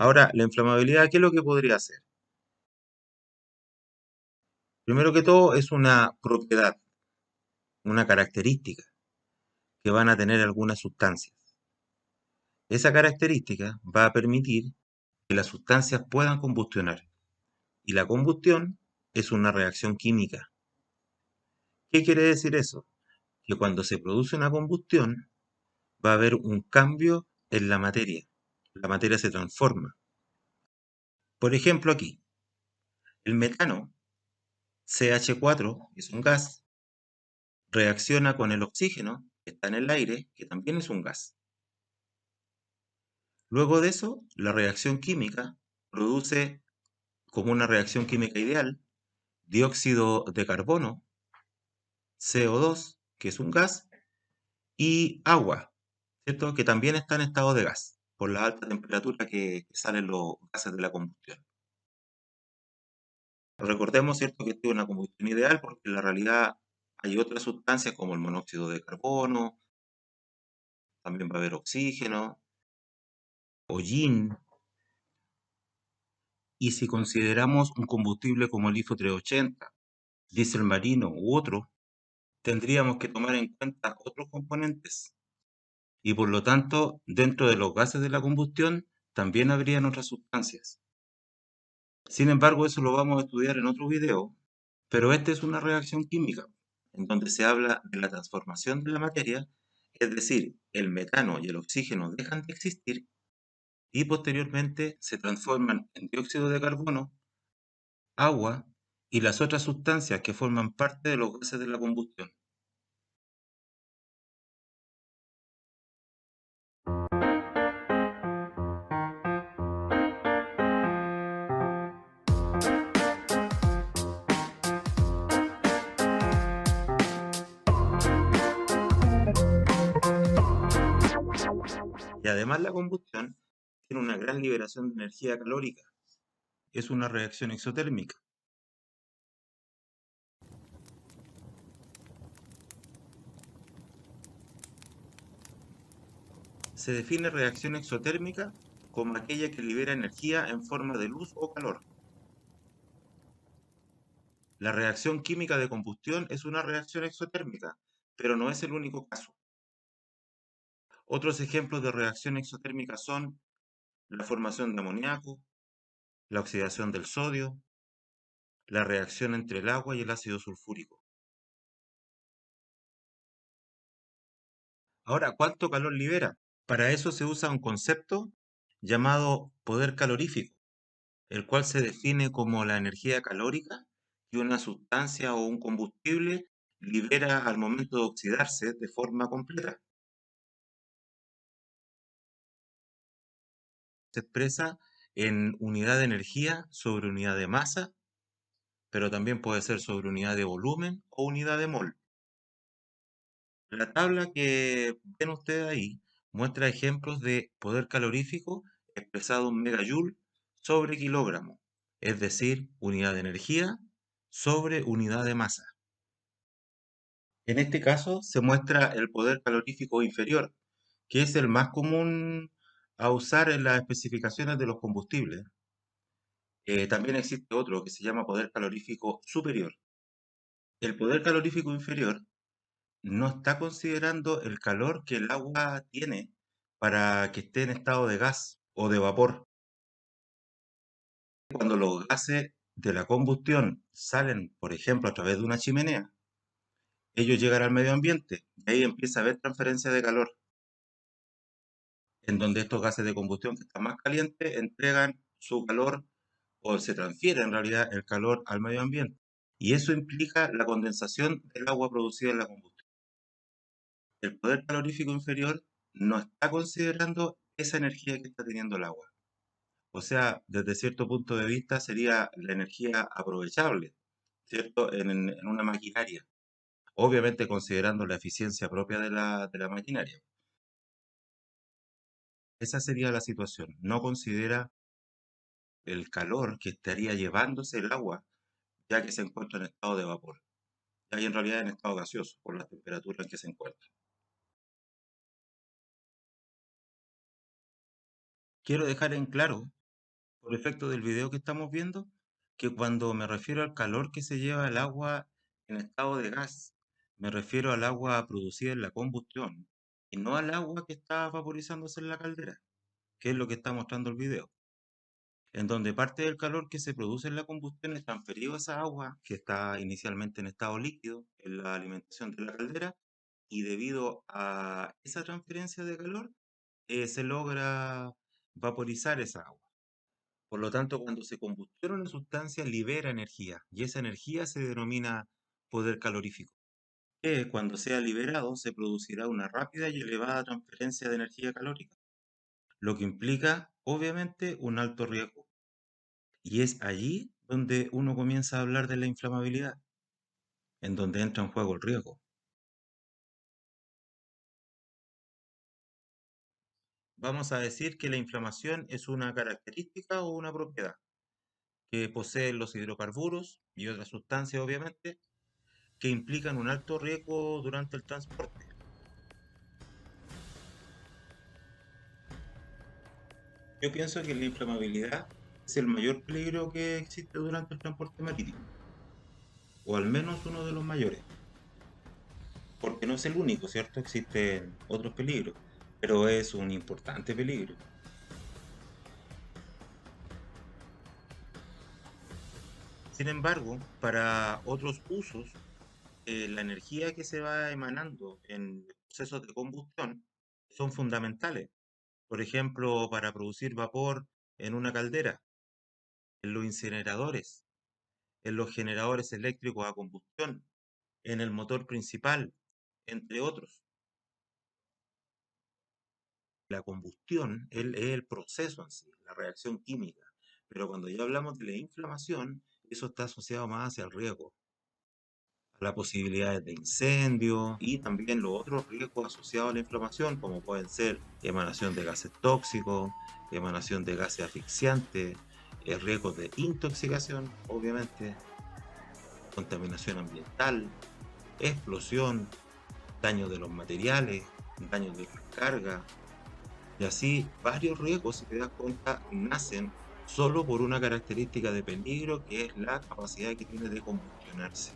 Ahora, la inflamabilidad, ¿qué es lo que podría hacer? Primero que todo, es una propiedad, una característica que van a tener algunas sustancias. Esa característica va a permitir que las sustancias puedan combustionar. Y la combustión es una reacción química. ¿Qué quiere decir eso? Que cuando se produce una combustión, va a haber un cambio en la materia. La materia se transforma. Por ejemplo, aquí, el metano, CH4, que es un gas, reacciona con el oxígeno, que está en el aire, que también es un gas. Luego de eso, la reacción química produce, como una reacción química ideal, dióxido de carbono, CO2, que es un gas, y agua, ¿cierto? Que también está en estado de gas, por la alta temperatura que salen los gases de la combustión. Recordemos, ¿cierto?, que esta es una combustión ideal porque en la realidad hay otras sustancias como el monóxido de carbono, también va a haber oxígeno, hollín, y si consideramos un combustible como el IFO 380, diésel marino u otro, tendríamos que tomar en cuenta otros componentes y por lo tanto, dentro de los gases de la combustión también habrían otras sustancias. Sin embargo, eso lo vamos a estudiar en otro video, pero esta es una reacción química, en donde se habla de la transformación de la materia, es decir, el metano y el oxígeno dejan de existir y posteriormente se transforman en dióxido de carbono, agua y las otras sustancias que forman parte de los gases de la combustión. Y además la combustión tiene una gran liberación de energía calórica. Es una reacción exotérmica. Se define reacción exotérmica como aquella que libera energía en forma de luz o calor. La reacción química de combustión es una reacción exotérmica, pero no es el único caso. Otros ejemplos de reacción exotérmica son la formación de amoníaco, la oxidación del sodio, la reacción entre el agua y el ácido sulfúrico. Ahora, ¿cuánto calor libera? Para eso se usa un concepto llamado poder calorífico, el cual se define como la energía calórica que una sustancia o un combustible libera al momento de oxidarse de forma completa. Se expresa en unidad de energía sobre unidad de masa, pero también puede ser sobre unidad de volumen o unidad de mol. La tabla que ven ustedes ahí muestra ejemplos de poder calorífico expresado en megajoule sobre kilogramo, es decir, unidad de energía sobre unidad de masa. En este caso se muestra el poder calorífico inferior, que es el más común a usar en las especificaciones de los combustibles. También existe otro que se llama poder calorífico superior. El poder calorífico inferior no está considerando el calor que el agua tiene para que esté en estado de gas o de vapor. Cuando los gases de la combustión salen, por ejemplo, a través de una chimenea, ellos llegan al medio ambiente y ahí empieza a haber transferencia de calor, en donde estos gases de combustión que están más calientes entregan su calor o se transfiere en realidad el calor al medio ambiente. Y eso implica la condensación del agua producida en la combustión. El poder calorífico inferior no está considerando esa energía que está teniendo el agua. O sea, desde cierto punto de vista sería la energía aprovechable, ¿cierto? En una maquinaria. Obviamente considerando la eficiencia propia de la maquinaria. Esa sería la situación. No considera el calor que estaría llevándose el agua, ya que se encuentra en estado de vapor. Ya hay en realidad en estado gaseoso, por la temperatura en que se encuentra. Quiero dejar en claro por efecto del video que estamos viendo, que cuando me refiero al calor que se lleva el agua en estado de gas, me refiero al agua producida en la combustión y no al agua que está vaporizándose en la caldera, que es lo que está mostrando el video, en donde parte del calor que se produce en la combustión es transferido a esa agua que está inicialmente en estado líquido en la alimentación de la caldera, y debido a esa transferencia de calor se logra vaporizar esa agua. Por lo tanto, cuando se combustiona una sustancia, libera energía, y esa energía se denomina poder calorífico. Cuando sea liberado, se producirá una rápida y elevada transferencia de energía calórica, lo que implica, obviamente, un alto riesgo. Y es allí donde uno comienza a hablar de la inflamabilidad, en donde entra en juego el riesgo. Vamos a decir que la inflamación es una característica o una propiedad que poseen los hidrocarburos y otras sustancias, obviamente, que implican un alto riesgo durante el transporte. Yo pienso que la inflamabilidad es el mayor peligro que existe durante el transporte marítimo, o al menos uno de los mayores, porque no es el único, ¿cierto? Existen otros peligros, pero es un importante peligro. Sin embargo, para otros usos, la energía que se va emanando en procesos de combustión son fundamentales. Por ejemplo, para producir vapor en una caldera, en los incineradores, en los generadores eléctricos a combustión, en el motor principal, entre otros. La combustión es el proceso en sí, la reacción química. Pero cuando ya hablamos de la inflamación, eso está asociado más hacia el riesgo, a las posibilidades de incendio y también los otros riesgos asociados a la inflamación, como pueden ser emanación de gases tóxicos, emanación de gases asfixiantes, riesgos de intoxicación, obviamente, contaminación ambiental, explosión, daño de los materiales, daño de las cargas, y así varios riesgos, si te das cuenta, nacen solo por una característica de peligro que es la capacidad que tiene de combustionarse.